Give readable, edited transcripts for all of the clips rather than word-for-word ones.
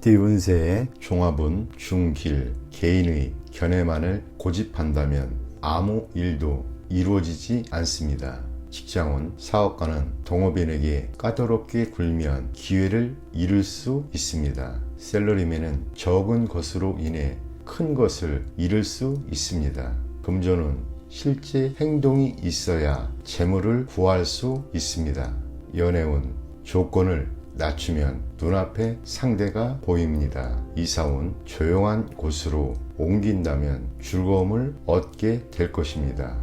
범띠 운세의 종합은 중길, 개인의 견해만을 고집한다면 아무 일도 이루어지지 않습니다. 직장운, 사업가는 동업인에게 까다롭게 굴면 기회를 잃을 수 있습니다. 셀러리맨은 적은 것으로 인해 큰 것을 잃을 수 있습니다. 금전운, 실제 행동이 있어야 재물을 구할 수 있습니다. 연애운, 조건을 낮추면 눈앞에 상대가 보입니다. 이사운, 조용한 곳으로 옮긴다면 즐거움을 얻게 될 것입니다.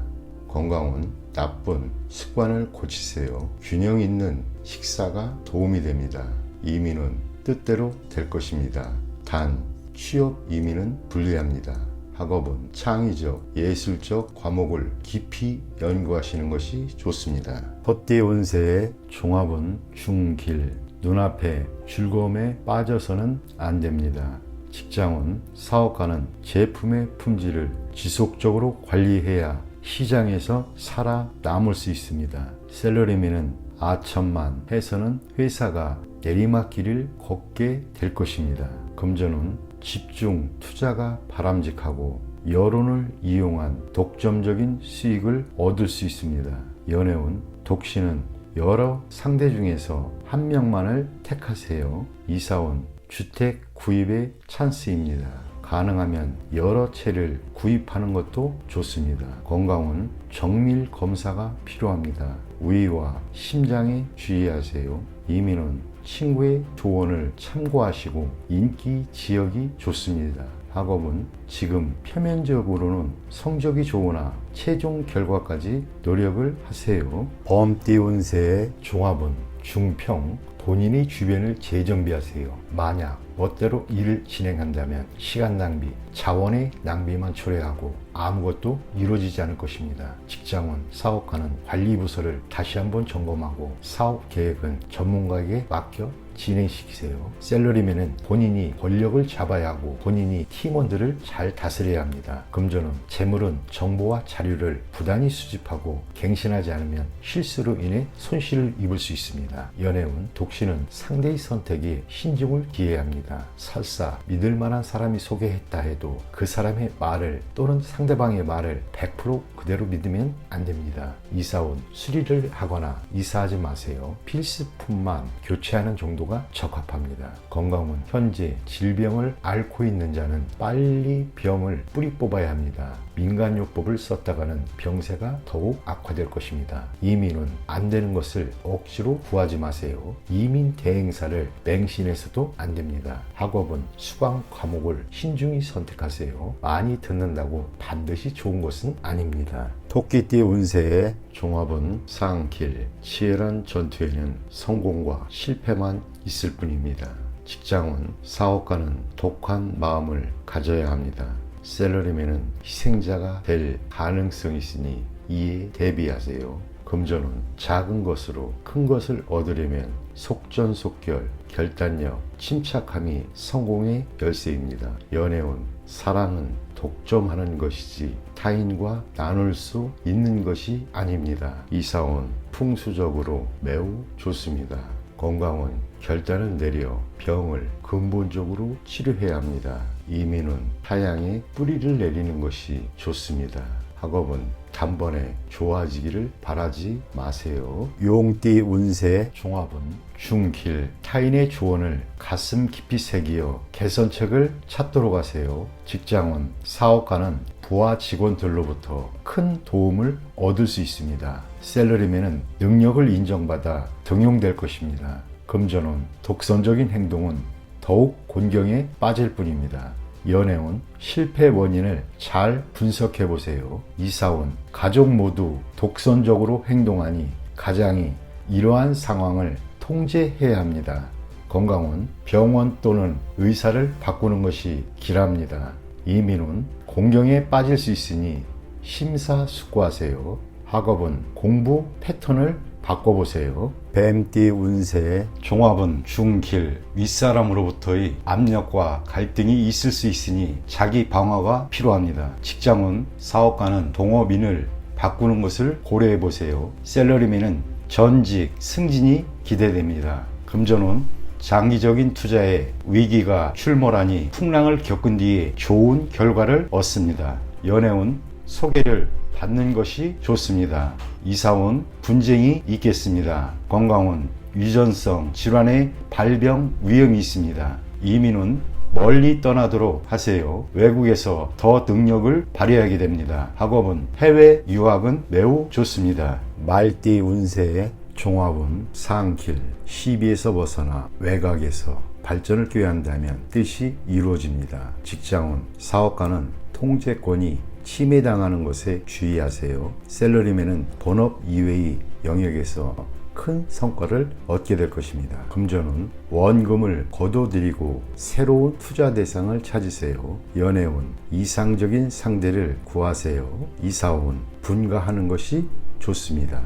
건강운, 나쁜 습관을 고치세요. 균형 있는 식사가 도움이 됩니다. 이민은 뜻대로 될 것입니다. 단, 취업 이민은 불리합니다. 학업은 창의적, 예술적 과목을 깊이 연구하시는 것이 좋습니다. 헛띠 운세의 종합은 중길, 눈앞에 즐거움에 빠져서는 안 됩니다. 직장은, 사업가는 제품의 품질을 지속적으로 관리해야 시장에서 살아남을 수 있습니다. 셀러리맨은 아첨만 해서는 회사가 내리막길을 걷게 될 것입니다. 금전은 집중 투자가 바람직하고 여론을 이용한 독점적인 수익을 얻을 수 있습니다. 연애운, 독신은 여러 상대 중에서 한 명만을 택하세요. 이사운, 주택 구입의 찬스입니다. 가능하면 여러 채를 구입하는 것도 좋습니다. 건강은 정밀 검사가 필요합니다. 위와 심장에 주의하세요. 이민은 친구의 조언을 참고하시고 인기 지역이 좋습니다. 학업은 지금 표면적으로는 성적이 좋으나 최종 결과까지 노력을 하세요. 범띠 운세의 종합은 중평, 본인의 주변을 재정비하세요. 만약 멋대로 일을 진행한다면 시간 낭비, 자원의 낭비만 초래하고 아무것도 이루어지지 않을 것입니다. 직장은, 사업가는 관리부서를 다시 한번 점검하고 사업 계획은 전문가에게 맡겨 진행시키세요. 셀러리맨은 본인이 권력을 잡아야 하고 본인이 팀원들을 잘 다스려야 합니다. 금전은, 재물은 정보와 자료를 부단히 수집하고 갱신하지 않으면 실수로 인해 손실을 입을 수 있습니다. 연애운, 독신은 상대의 선택에 신중을 기해야 합니다. 설사 믿을 만한 사람이 소개했다 해도 그 사람의 말을 또는 상대방의 말을 100% 그대로 믿으면 안 됩니다. 이사운, 수리를 하거나 이사하지 마세요. 필수품만 교체하는 정도가 적합합니다. 건강은, 현재 질병을 앓고 있는 자는 빨리 병을 뿌리 뽑아야 합니다. 민간요법을 썼다가는 병세가 더욱 악화될 것입니다. 이민은, 안 되는 것을 억지로 구하지 마세요. 이민 대행사를 맹신해서도 안 됩니다. 학업은, 수강 과목을 신중히 선택하세요. 많이 듣는다고 반드시 좋은 것은 아닙니다. 토끼띠 운세의 종합은 상길, 치열한 전투에는 성공과 실패만 있을 뿐입니다. 직장은, 사업가는 독한 마음을 가져야 합니다. 셀러리맨은 희생자가 될 가능성이 있으니 이에 대비하세요. 금전은, 작은 것으로 큰 것을 얻으려면 속전속결, 결단력, 침착함이 성공의 열쇠입니다. 연애운, 사랑은 독점하는 것이지 타인과 나눌 수 있는 것이 아닙니다. 이사운, 풍수적으로 매우 좋습니다. 건강은, 결단을 내려 병을 근본적으로 치료해야 합니다. 이민은, 타양에 뿌리를 내리는 것이 좋습니다. 학업은, 단번에 좋아지기를 바라지 마세요. 용띠 운세 종합은 중길, 타인의 조언을 가슴 깊이 새기어 개선책을 찾도록 하세요. 직장은, 사업가는 부하 직원들로부터 큰 도움을 얻을 수 있습니다. 셀러리맨은 능력을 인정받아 등용될 것입니다. 금전은, 독선적인 행동은 더욱 곤경에 빠질 뿐입니다. 연애운, 실패 원인을 잘 분석해 보세요. 이사운, 가족 모두 독선적으로 행동하니 가장이 이러한 상황을 통제해야 합니다. 건강은, 병원 또는 의사를 바꾸는 것이 길합니다. 이민은, 공경에 빠질 수 있으니 심사숙고하세요. 학업은, 공부 패턴을 바꿔보세요. 뱀띠 운세의 종합은 중길, 윗사람으로부터의 압력과 갈등이 있을 수 있으니 자기 방어가 필요합니다. 직장은, 사업가는 동업인을 바꾸는 것을 고려해보세요. 셀러리맨은 전직 승진이 기대됩니다. 금전은, 장기적인 투자에 위기가 출몰하니 풍랑을 겪은 뒤에 좋은 결과를 얻습니다. 연애운 소개를 받는 것이 좋습니다. 이사운 분쟁이 있겠습니다. 건강운 유전성 질환의 발병 위험이 있습니다. 이민운 멀리 떠나도록 하세요. 외국에서 더 능력을 발휘하게 됩니다. 학업은 해외 유학은 매우 좋습니다. 말띠 운세의 종합은 상길, 시비에서 벗어나 외곽에서 발전을 꾀한다면 뜻이 이루어집니다. 직장운 사업가는 통제권이 침해당하는 것에 주의하세요. 셀러리맨은 본업 이외의 영역에서 큰 성과를 얻게 될 것입니다. 금전운 원금을 거둬들이고 새로운 투자 대상을 찾으세요. 연애운 이상적인 상대를 구하세요. 이사운 분가하는 것이 좋습니다.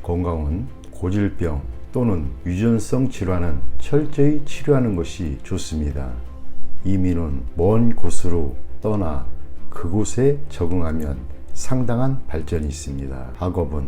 건강운 고질병 또는 유전성 질환은 철저히 치료하는 것이 좋습니다. 이민운 먼 곳으로 떠나 그곳에 적응하면 상당한 발전이 있습니다. 학업은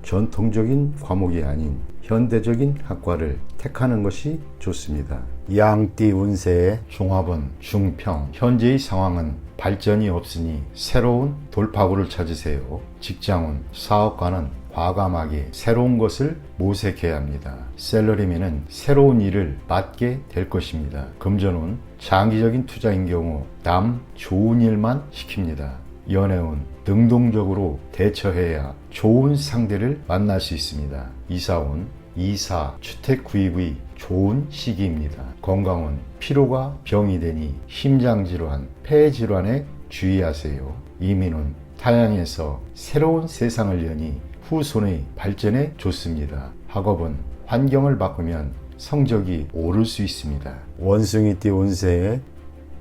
전통적인 과목이 아닌 현대적인 학과를 택하는 것이 좋습니다. 양띠 운세의 종합은 중평, 현재의 상황은 발전이 없으니 새로운 돌파구를 찾으세요. 직장운 사업가는 과감하게 새로운 것을 모색해야 합니다. 셀러리맨은 새로운 일을 맡게 될 것입니다. 금전운 장기적인 투자인 경우 남 좋은 일만 시킵니다. 연애운 능동적으로 대처해야 좋은 상대를 만날 수 있습니다. 이사운 이사, 주택 구입의 좋은 시기입니다. 건강운 피로가 병이 되니 심장질환, 폐질환에 주의하세요. 이민운 타향에서 새로운 세상을 여니 후손의 발전에 좋습니다. 학업은 환경을 바꾸면 성적이 오를 수 있습니다. 원숭이띠 운세의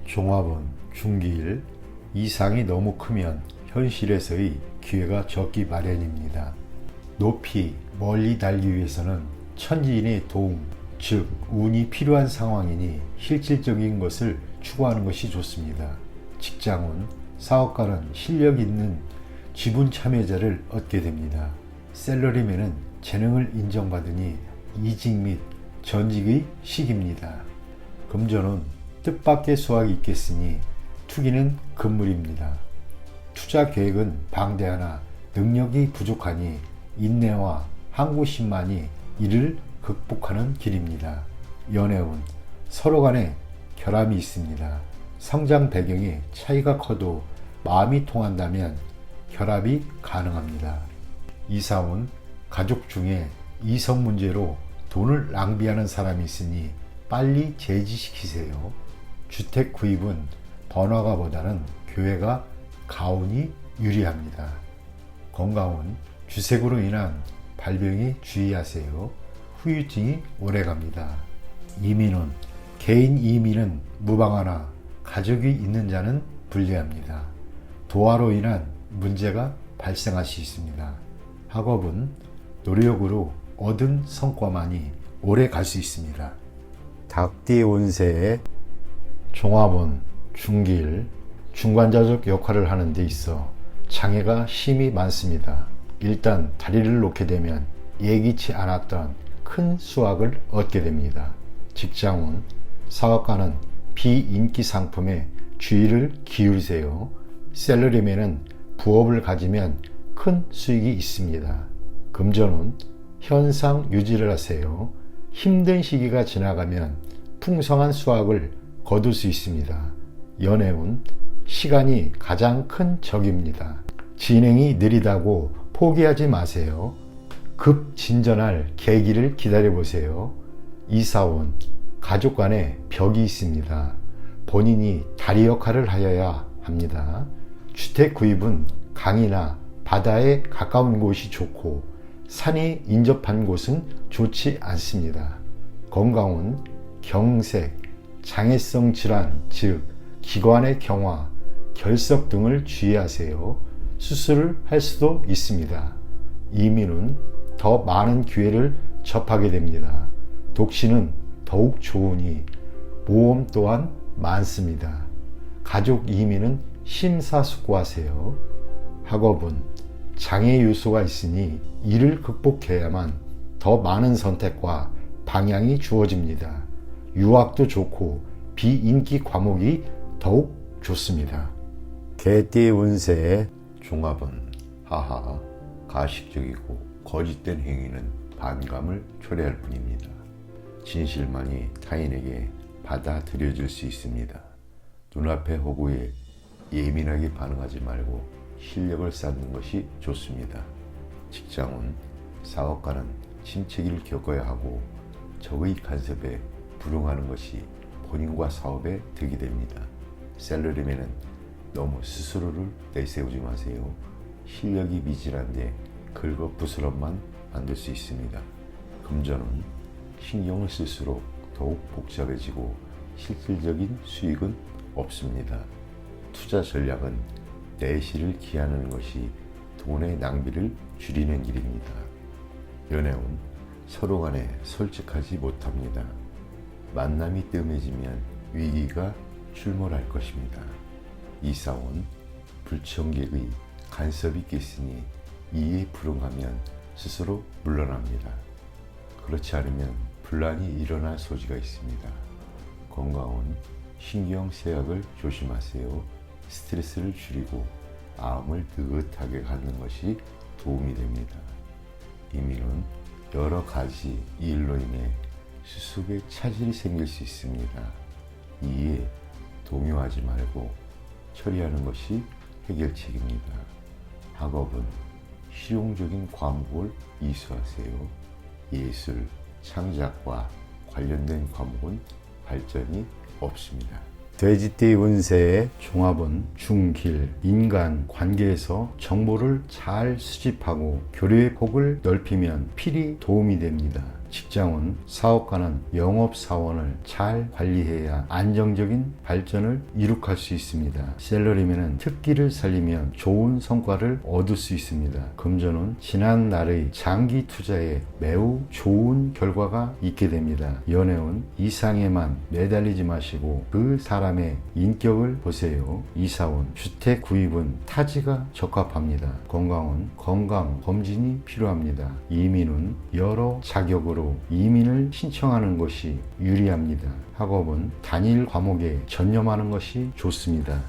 종합은 중기일, 이상이 너무 크면 현실에서의 기회가 적기 마련입니다. 높이 멀리 달기 위해서는 천지인의 도움, 즉 운이 필요한 상황이니 실질적인 것을 추구하는 것이 좋습니다. 직장운 사업가는 실력 있는 지분 참여자를 얻게 됩니다. 셀러리맨은 재능을 인정받으니 이직 및 전직의 시기입니다. 금전은 뜻밖의 수확이 있겠으니 투기는 금물입니다. 투자 계획은 방대하나 능력이 부족하니 인내와 항구심만이 이를 극복하는 길입니다. 연애운 서로 간에 결함이 있습니다. 성장 배경이 차이가 커도 마음이 통한다면 결합이 가능합니다. 이사운 가족 중에 이성 문제로 돈을 낭비하는 사람이 있으니 빨리 제지시키세요. 주택 구입은 번화가보다는 교외가 가운이 유리합니다. 건강운 주색으로 인한 발병에 주의하세요. 후유증이 오래갑니다. 이민운 개인 이민은 무방하나 가족이 있는 자는 불리합니다. 도화로 인한 문제가 발생할 수 있습니다. 학업은 노력으로 얻은 성과만이 오래 갈 수 있습니다. 닭띠 운세의 종합은 중길, 중간자적 역할을 하는 데 있어 장애가 심히 많습니다. 일단 다리를 놓게 되면 예기치 않았던 큰 수확을 얻게 됩니다. 직장운 사업가는 비인기 상품에 주의를 기울이세요. 셀러리맨은 부업을 가지면 큰 수익이 있습니다. 금전운 현상 유지를 하세요. 힘든 시기가 지나가면 풍성한 수확을 거둘 수 있습니다. 연애운 시간이 가장 큰 적입니다. 진행이 느리다고 포기하지 마세요. 급 진전할 계기를 기다려보세요. 이사운 가족 간에 벽이 있습니다. 본인이 다리 역할을 하여야 합니다. 주택 구입은 강이나 바다에 가까운 곳이 좋고 산이 인접한 곳은 좋지 않습니다. 건강운 경색, 장애성 질환, 즉 기관의 경화, 결석 등을 주의하세요. 수술을 할 수도 있습니다. 이민은 더 많은 기회를 접하게 됩니다. 독신은 더욱 좋으니 모험 또한 많습니다. 가족 이민은 심사숙고하세요. 학업은 장애 요소가 있으니 이를 극복해야만 더 많은 선택과 방향이 주어집니다. 유학도 좋고 비인기 과목이 더욱 좋습니다. 개띠 운세의 종합은 하하, 가식적이고 거짓된 행위는 반감을 초래할 뿐입니다. 진실만이 타인에게 받아들여질 수 있습니다. 눈앞의 호구에 예민하게 반응하지 말고 실력을 쌓는 것이 좋습니다. 직장은 사업가는 침체기를 겪어야 하고 적의 간섭에 불응하는 것이 본인과 사업에 득이 됩니다. 셀러리맨은 너무 스스로를 내세우지 마세요. 실력이 미진한데 긁어 부스럼만 만들 수 있습니다. 금전은 신경을 쓸수록 더욱 복잡해지고 실질적인 수익은 없습니다. 투자 전략은 내실을 기하는 것이 돈의 낭비를 줄이는 길입니다. 연애운 서로 간에 솔직하지 못합니다. 만남이 뜸해지면 위기가 출몰할 것입니다. 이사온 불청객의 간섭이 깼으니 이에 불응하면 스스로 물러납니다. 그렇지 않으면 분란이 일어날 소지가 있습니다. 건강은 신경 쇠약을 조심하세요. 스트레스를 줄이고 마음을 느긋하게 갖는 것이 도움이 됩니다. 이민은 여러 가지 일로 인해 수습에 차질이 생길 수 있습니다. 이에 동요하지 말고 처리하는 것이 해결책입니다. 학업은 실용적인 과목을 이수하세요. 예술, 창작과 관련된 과목은 발전이 없습니다. 돼지띠 운세의 종합은 중길, 인간 관계에서 정보를 잘 수집하고 교류의 폭을 넓히면 필히 도움이 됩니다. 직장은 사업가는 영업사원을 잘 관리해야 안정적인 발전을 이룩할 수 있습니다. 셀러리맨은 특기를 살리면 좋은 성과를 얻을 수 있습니다. 금전은 지난 날의 장기 투자에 매우 좋은 결과가 있게 됩니다. 연애운 이상에만 매달리지 마시고 그 사람의 인격을 보세요. 이사운 주택 구입은 타지가 적합합니다. 건강은 건강 검진이 필요합니다. 이민은 여러 자격으로 이민을 신청하는 것이 유리합니다. 학업은 단일 과목에 전념하는 것이 좋습니다.